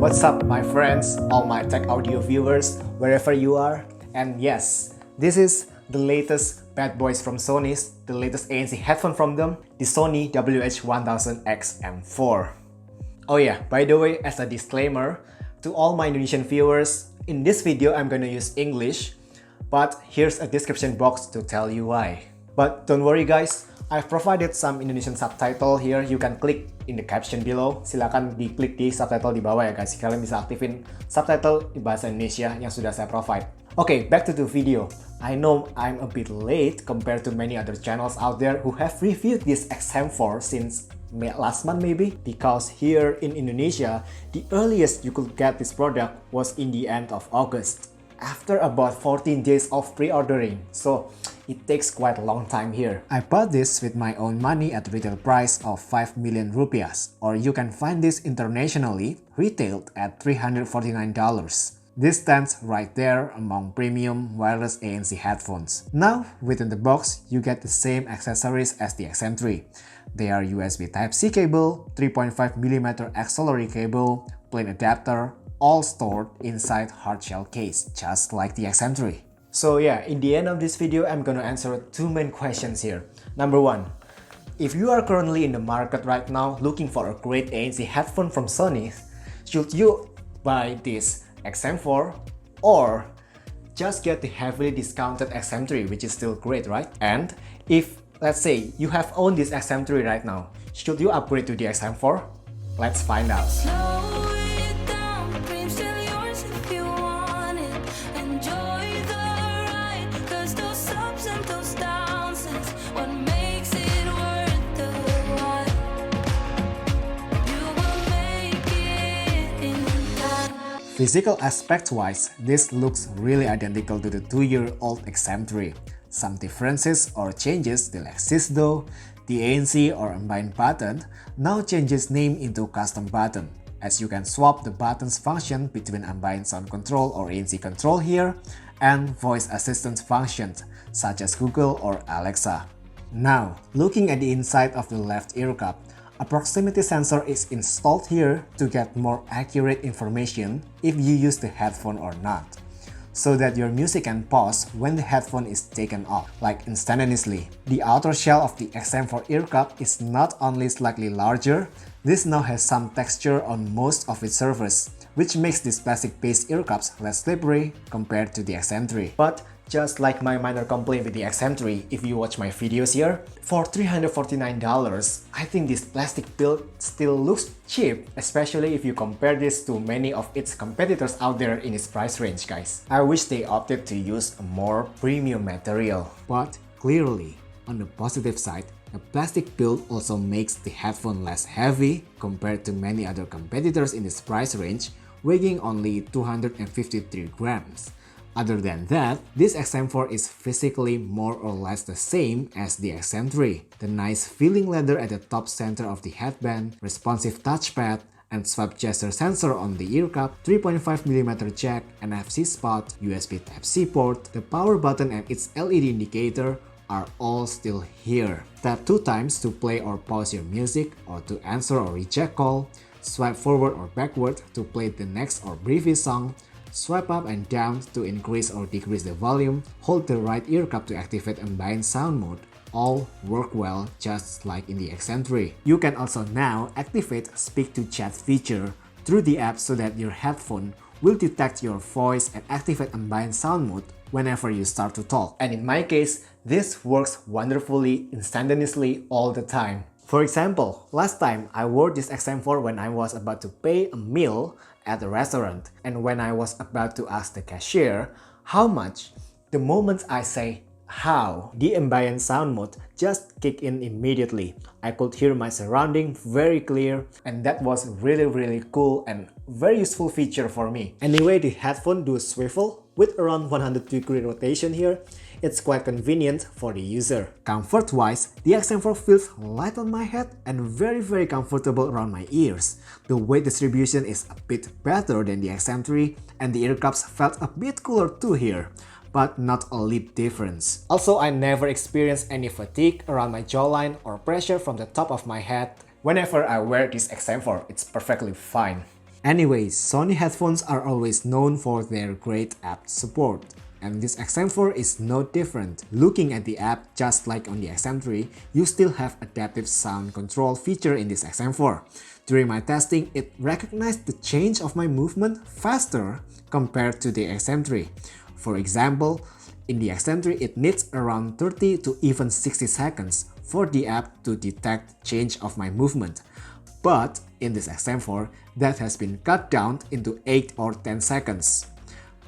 What's up, my friends, all my tech audio viewers, wherever you are? And yes, this is the latest bad boys from Sony's, the latest ANC headphone from them, the Sony WH-1000XM4. Oh yeah, by the way, as a disclaimer, to all my Indonesian viewers, in this video I'm gonna use English, but here's a description box to tell you why. But don't worry guys, I've provided some Indonesian subtitle here. You can click in the caption below. Silakan diklik di subtitle di bawah ya guys. Kalian bisa aktifin subtitle di bahasa Indonesia yang sudah saya provide. Okay, back to the video. I know I'm a bit late compared to many other channels out there who have reviewed this XM4 since last month maybe, because here in Indonesia, the earliest you could get this product was in the end of August, after about 14 days of pre-ordering, so it takes quite a long time here. I bought this with my own money at retail price of 5 million rupiahs, or you can find this internationally retailed at $349. This stands right there among premium wireless ANC headphones. Now, within the box, you get the same accessories as the XM3. They are USB Type-C cable, 3.5mm auxiliary cable, plain adapter, all stored inside hard shell case, just like the XM3. So yeah, in the end of this video, I'm gonna answer two main questions here. Number one, if you are currently in the market right now looking for a great ANC headphone from Sony, should you buy this XM4 or just get the heavily discounted XM3, which is still great, right? And if, let's say, you have owned this XM3 right now, should you upgrade to the XM4? Let's find out. Physical aspect-wise, this looks really identical to the 2-year-old XM3. Some differences or changes still exist though. The ANC or Unbind button now changes name into custom button, as you can swap the buttons function between Unbind sound control or ANC control here, and voice assistant functions such as Google or Alexa. Now, looking at the inside of the left ear cup, a proximity sensor is installed here to get more accurate information if you use the headphone or not, so that your music can pause when the headphone is taken off, like instantaneously. The outer shell of the XM4 ear cup is not only slightly larger, this now has some texture on most of its surface, which makes these plastic-based ear cups less slippery compared to the XM3. But just like my minor complaint with the XM3, if you watch my videos here, for $349, I think this plastic build still looks cheap, especially if you compare this to many of its competitors out there in its price range, guys. I wish they opted to use a more premium material. But clearly, on the positive side, the plastic build also makes the headphone less heavy compared to many other competitors in this price range, weighing only 253 grams. Other than that, this XM4 is physically more or less the same as the XM3. The nice feeling leather at the top center of the headband, responsive touchpad, and swipe gesture sensor on the ear cup, 3.5mm jack, NFC spot, USB Type-C port, the power button and its LED indicator are all still here. Tap 2 times to play or pause your music or to answer or reject call, swipe forward or backward to play the next or previous song, swipe up and down to increase or decrease the volume, hold the right ear cup to activate Unbind sound mode. All work well just like in the XM3. You can also now activate speak to chat feature through the app so that your headphone will detect your voice and activate Unbind sound mode whenever you start to talk. And in my case, this works wonderfully instantaneously all the time. For example, last time I wore this XM4 when I was about to pay a meal at a restaurant, and when I was about to ask the cashier how much, the moment I say how, the ambient sound mode just kicked in immediately. I could hear my surrounding very clear, and that was really cool and very useful feature for me. Anyway, the headphone do swivel with around 100-degree rotation here. It's quite convenient for the user. Comfort-wise, the XM4 feels light on my head and very comfortable around my ears. The weight distribution is a bit better than the XM3, and the ear cups felt a bit cooler too here, but not a lip difference. Also, I never experienced any fatigue around my jawline or pressure from the top of my head. Whenever I wear this XM4, it's perfectly fine. Anyways, Sony headphones are always known for their great app support. And this XM4 is no different. Looking at the app, just like on the XM3, you still have adaptive sound control feature in this XM4. During my testing, it recognized the change of my movement faster compared to the XM3. For example, in the XM3, it needs around 30 to even 60 seconds for the app to detect change of my movement. But in this XM4, that has been cut down into 8 or 10 seconds.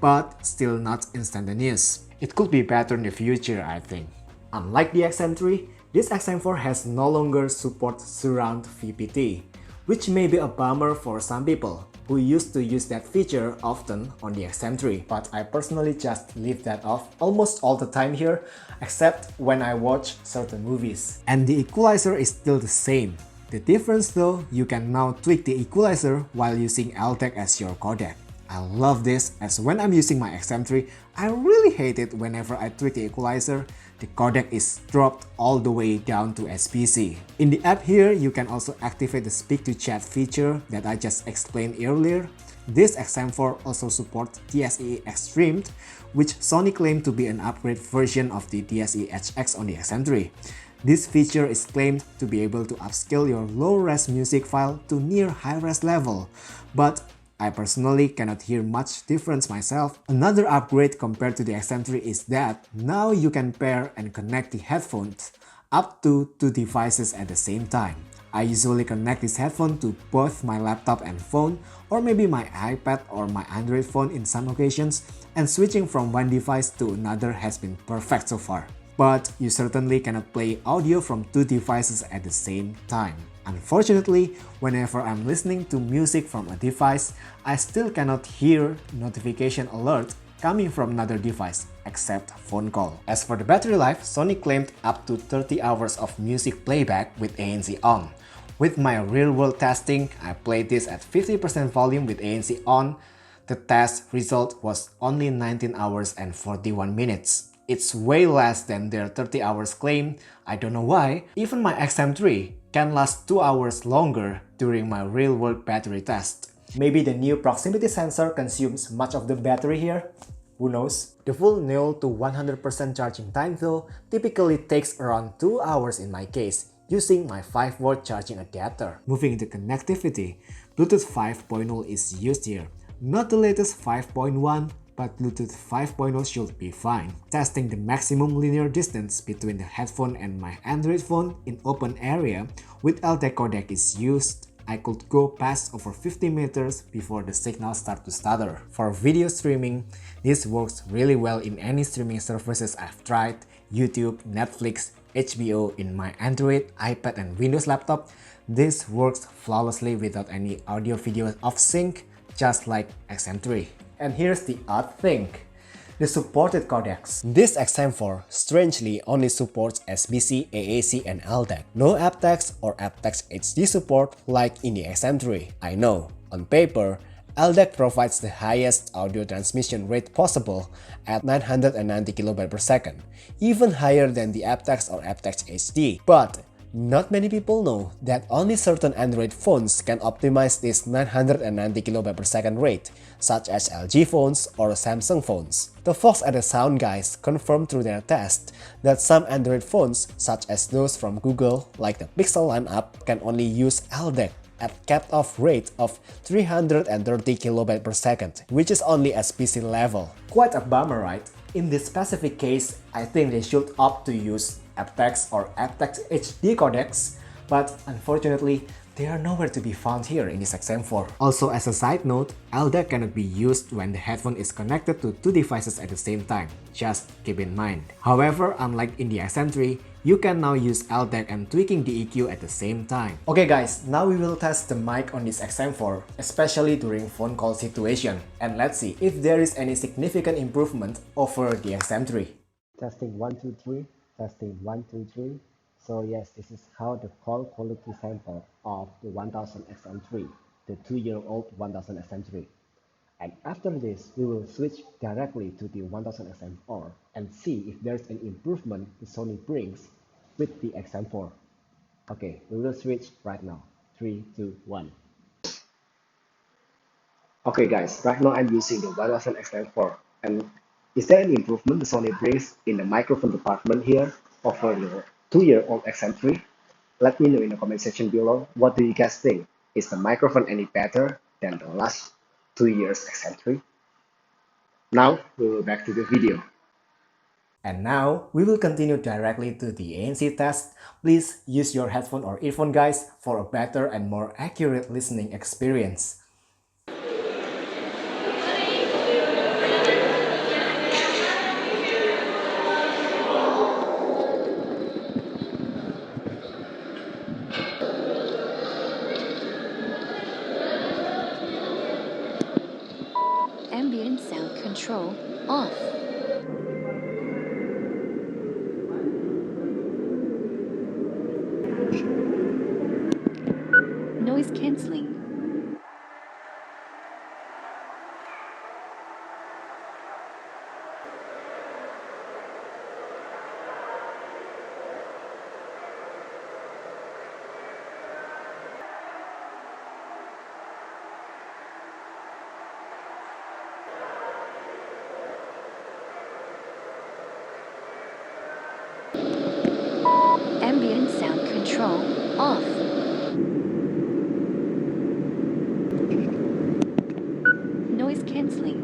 But still not instantaneous. It could be better in the future, I think. Unlike the XM3, this XM4 has no longer support surround VPT, which may be a bummer for some people who used to use that feature often on the XM3, but I personally just leave that off almost all the time here, except when I watch certain movies. And the equalizer is still the same. The difference though, you can now tweak the equalizer while using LDAC as your codec. I love this, as when I'm using my XM3, I really hate it whenever I tweak the equalizer. The codec is dropped all the way down to SPC. In the app here, you can also activate the speak to chat feature that I just explained earlier. This XM4 also supports DSE Extreme, which Sony claimed to be an upgrade version of the DSE HX on the XM3. This feature is claimed to be able to upscale your low-res music file to near high-res level, but I personally cannot hear much difference myself. Another upgrade compared to the XM3 is that now you can pair and connect the headphones up to 2 devices at the same time. I usually connect this headphone to both my laptop and phone, or maybe my iPad or my Android phone in some occasions, and switching from one device to another has been perfect so far. But you certainly cannot play audio from 2 devices at the same time. Unfortunately, whenever I'm listening to music from a device, I still cannot hear notification alert coming from another device, except phone call. As for the battery life, Sony claimed up to 30 hours of music playback with ANC on. With my real-world testing, I played this at 50% volume with ANC on. The test result was only 19 hours and 41 minutes. It's way less than their 30 hours claim. I don't know why. Even my XM3 can last 2 hours longer during my real-world battery test. Maybe the new proximity sensor consumes much of the battery here? Who knows? The full 0 to 100% charging time though typically takes around 2 hours in my case, using my 5V charging adapter. Moving into connectivity, Bluetooth 5.0 is used here. Not the latest 5.1, but Bluetooth 5.0 should be fine. Testing the maximum linear distance between the headphone and my Android phone in open area with LDAC codec is used. I could go past over 50 meters before the signal starts to stutter. For video streaming, this works really well in any streaming services I've tried: YouTube, Netflix, HBO. In my Android, iPad and Windows laptop, this works flawlessly without any audio-video off-sync, just like XM3. And here's the odd thing: the supported codecs. This XM4 strangely only supports SBC, AAC, and LDAC. No aptX or aptX HD support like in the XM3. I know, on paper, LDAC provides the highest audio transmission rate possible at 990 kb per second, even higher than the aptX or aptX HD. But not many people know that only certain Android phones can optimize this 990 kb per second rate, such as LG phones or Samsung phones. The folks at the Sound Guys confirmed through their test that some Android phones, such as those from Google, like the Pixel lineup, can only use LDAC at capped off rate of 330 kb per second, which is only SPC level. Quite a bummer, right? In this specific case, I think they should opt to use aptX or aptX HD codecs, but unfortunately, they are nowhere to be found here in this XM4. Also, as a side note, LDAC cannot be used when the headphone is connected to 2 devices at the same time. Just keep in mind. However, unlike in the XM3, you can now use LDAC and tweaking the EQ at the same time. Okay guys, now we will test the mic on this XM4, especially during phone call situation. And let's see if there is any significant improvement over the XM3. Testing 1, 2, 3. Testing 1, 2, 3. So yes, this is how the call quality sample of the 1000XM3, the 2-year-old 1000XM3. And after this, we will switch directly to the 1000XM4 and see if there's an improvement the Sony brings with the XM4. Okay, we will switch right now. 3, 2, 1. Okay guys, right now I'm using the 1000XM4, and is there any improvement the Sony brings in the microphone department here over the 2-year-old XM3? Let me know in the comment section below. What do you guys think? Is the microphone any better than the last 2 years XM3? Now we'll back to the video. And now, we will continue directly to the ANC test. Please use your headphone or earphone guys for a better and more accurate listening experience. Ambient sound control off. Noise cancelling. Ambient sound control off. Noise cancelling.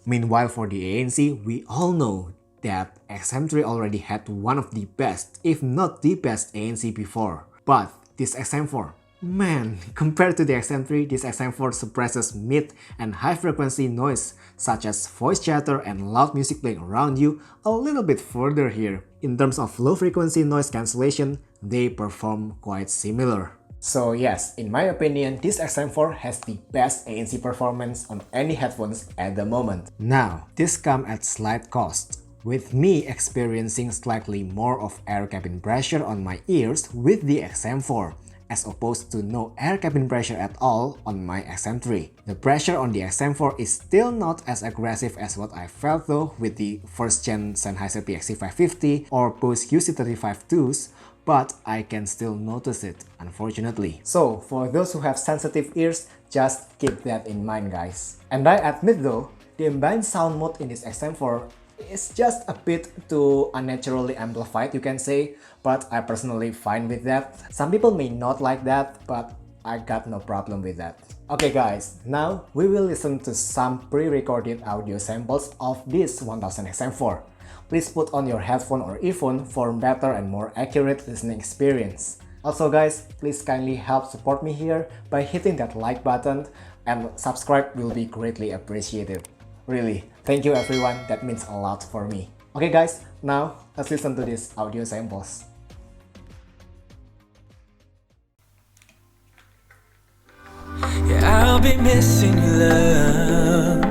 Meanwhile, for the ANC, we all know that XM3 already had one of the best, if not the best ANC before. But this XM4, man, compared to the XM3, this XM4 suppresses mid and high frequency noise such as voice chatter and loud music playing around you a little bit further here. In terms of low frequency noise cancellation, they perform quite similar. So yes, in my opinion, this XM4 has the best ANC performance on any headphones at the moment. Now, this comes at slight cost, with me experiencing slightly more of air cabin pressure on my ears with the XM4, as opposed to no air cabin pressure at all on my XM3. The pressure on the XM4 is still not as aggressive as what I felt though with the first gen Sennheiser PXC550 or Bose QC35-2s, but I can still notice it, unfortunately. So, for those who have sensitive ears, just keep that in mind guys. And I admit though, the ambient sound mode in this XM4 is just a bit too unnaturally amplified, you can say, but I personally fine with that. Some people may not like that, but I got no problem with that. Okay guys, now we will listen to some pre-recorded audio samples of this 1000XM4. Please put on your headphone or earphone for better and more accurate listening experience. Also guys, please kindly help support me here by hitting that like button, and subscribe will be greatly appreciated. Really, thank you everyone, that means a lot for me. Okay guys, now let's listen to these audio samples. Yeah, I'll be missing you, love,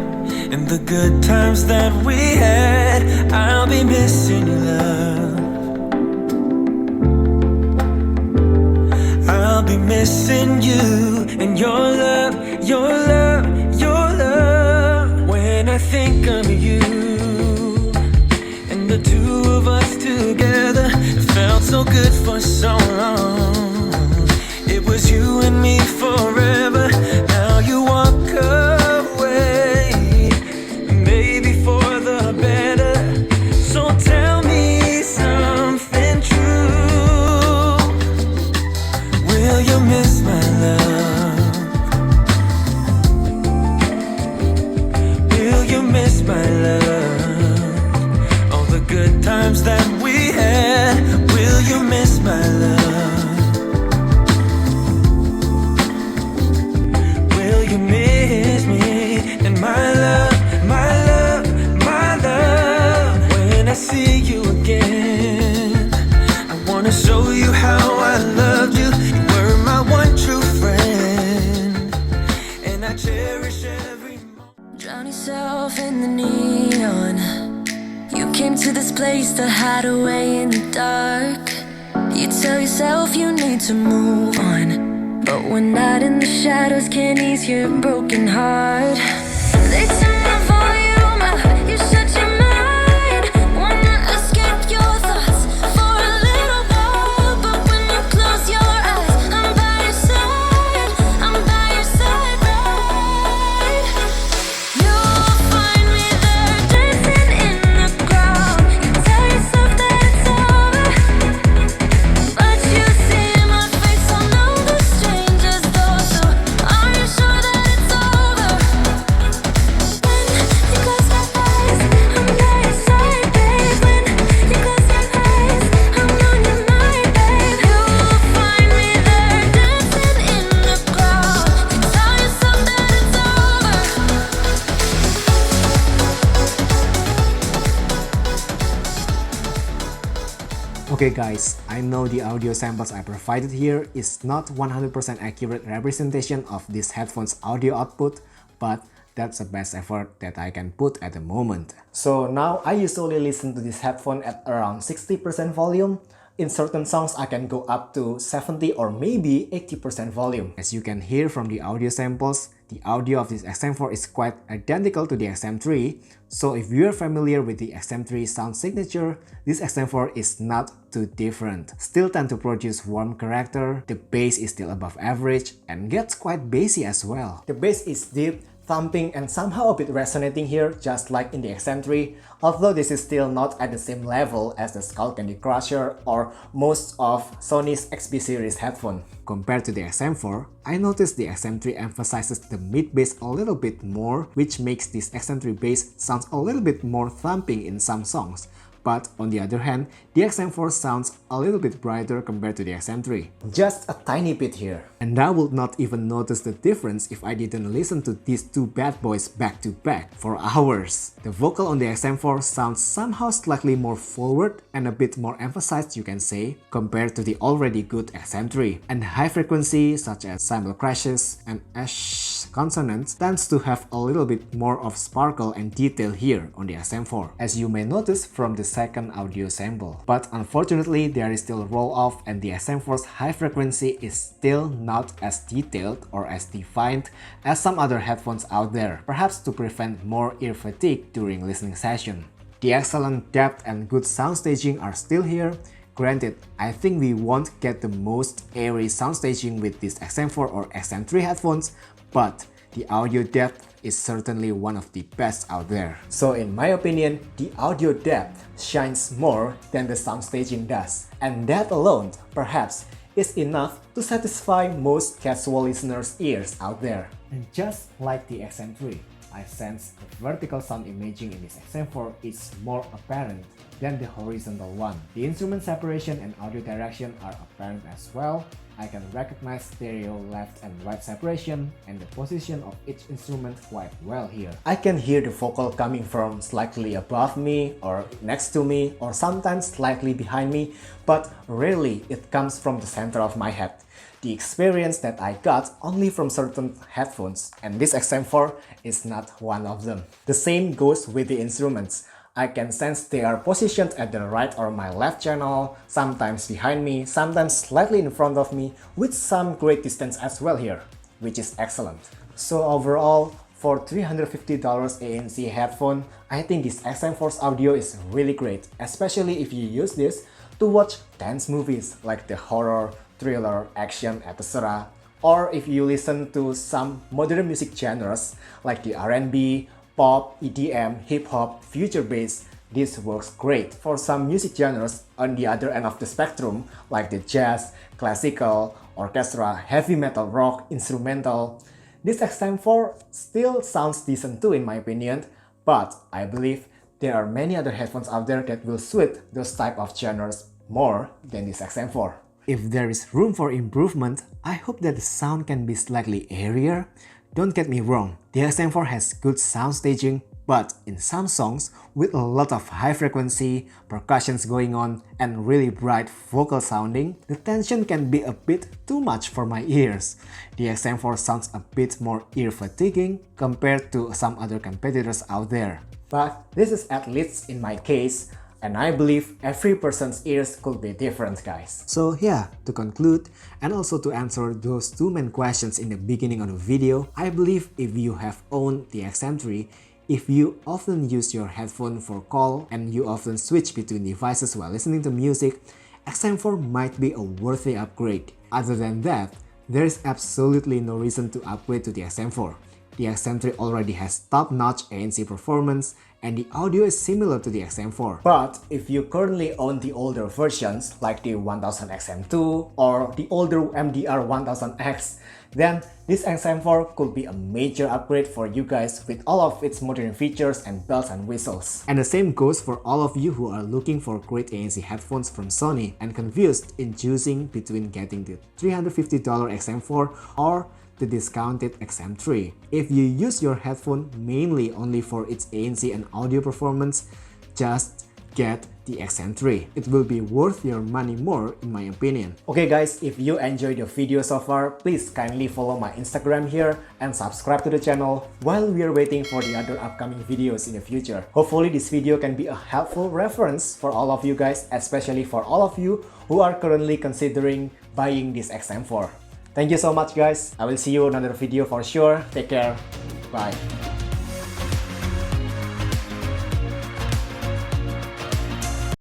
and the good times that we had. I'll be missing you, love. I'll be missing you and your love, your love, your love. When I think of you and the two of us together, it felt so good for so long. It was you and me forever. Now you walk away, maybe for the better. So tell me something true. Will you miss my love? Will you miss my love? All the good times that we had. Will you miss my love? You miss me and my love, my love, my love. When I see you again, I wanna show you how I loved you. You were my one true friend, and I cherish every moment. Drown yourself in the need. going to this place to hide away in the dark. You tell yourself you need to move on, but when not in the shadows can ease your broken heart. They turn the volume up, you shut your mind. Wanna escape your thoughts for a little while, but when you close your eyes, I'm by your side, I'm by your side, right? You'll find me there dancing in the crowd. You tell yourself that it's over, but you see my face on all the strangers though. So are you sure that it's over? When you close your eyes, I'm by your side, babe. When you close your eyes, I'm on your mind, babe. You'll find me there dancing in the crowd. You tell yourself that it's over. Okay guys, I know the audio samples I provided here is not 100% accurate representation of this headphone's audio output, but that's the best effort that I can put at the moment. So now I usually listen to this headphone at around 60% volume. In certain songs I can go up to 70 or maybe 80% volume. As you can hear from the audio samples, the audio of this XM4 is quite identical to the XM3. So if you're familiar with the XM3 sound signature, this XM4 is not too different. Still tend to produce warm character, the bass is still above average, and gets quite bassy as well. The bass is deep, thumping, and somehow a bit resonating here, just like in the XM3, although this is still not at the same level as the Skull Candy Crusher or most of Sony's XB series headphone. Compared to the XM4, I noticed the XM3 emphasizes the mid bass a little bit more, which makes this XM3 bass sound a little bit more thumping in some songs. But on the other hand, the XM4 sounds a little bit brighter compared to the XM3. Just a tiny bit here. And I would not even notice the difference if I didn't listen to these two bad boys back to back for hours. The vocal on the XM4 sounds somehow slightly more forward and a bit more emphasized, you can say, compared to the already good XM3. And high frequency such as cymbal crashes and sh consonants tends to have a little bit more of sparkle and detail here on the XM4, as you may notice from the second audio sample. But unfortunately, there is still roll-off and the XM4's high frequency is still not as detailed or as defined as some other headphones out there, perhaps to prevent more ear fatigue during listening session. The excellent depth and good sound staging are still here. Granted, I think we won't get the most airy sound staging with this XM4 or XM3 headphones, but the audio depth is certainly one of the best out there. So in my opinion, the audio depth shines more than the sound staging does. And that alone, perhaps, is enough to satisfy most casual listeners' ears out there. And just like the XM3, I sense the vertical sound imaging in this XM4 is more apparent than the horizontal one. The instrument separation and audio direction are apparent as well. I can recognize stereo left and right separation and the position of each instrument quite well here. I can hear the vocal coming from slightly above me or next to me or sometimes slightly behind me, but rarely it comes from the center of my head. The experience that I got only from certain headphones, and this XM4 is not one of them. The same goes with the instruments. I can sense they are positioned at the right or my left channel, sometimes behind me, sometimes slightly in front of me, with some great distance as well here, which is excellent. So overall, for $350 ANC headphone, I think this XM4's audio is really great, especially if you use this to watch dance movies like the horror, thriller, action, etc. Or if you listen to some modern music genres like the R&B, pop, EDM, hip-hop, future bass, this works great. For some music genres on the other end of the spectrum, like the jazz, classical, orchestra, heavy metal, rock, instrumental, this XM4 still sounds decent too in my opinion, but I believe there are many other headphones out there that will suit those type of genres more than this XM4. If there is room for improvement, I hope that the sound can be slightly airier. Don't get me wrong, the XM4 has good sound staging, but in some songs, with a lot of high frequency, percussions going on, and really bright vocal sounding, the tension can be a bit too much for my ears. The XM4 sounds a bit more ear fatiguing compared to some other competitors out there. But this is at least in my case. And I believe every person's ears could be different, guys. So yeah, to conclude, and also to answer those two main questions in the beginning of the video, I believe if you have owned the XM3, if you often use your headphone for call and you often switch between devices while listening to music, XM4 might be a worthy upgrade. Other than that, there is absolutely no reason to upgrade to the XM4. The XM3 already has top-notch ANC performance and the audio is similar to the XM4. But if you currently own the older versions like the 1000XM2 or the older MDR 1000X, then this XM4 could be a major upgrade for you guys with all of its modern features and bells and whistles. And the same goes for all of you who are looking for great ANC headphones from Sony and confused in choosing between getting the $350 XM4 or the discounted XM3. If you use your headphone mainly only for its ANC and audio performance, just get the XM3. It will be worth your money more in my opinion. Okay guys, if you enjoyed the video so far, please kindly follow my Instagram here and subscribe to the channel while we are waiting for the other upcoming videos in the future. Hopefully this video can be a helpful reference for all of you guys, especially for all of you who are currently considering buying this XM4. Thank you so much guys. I will see you in another video for sure. Take care. Bye.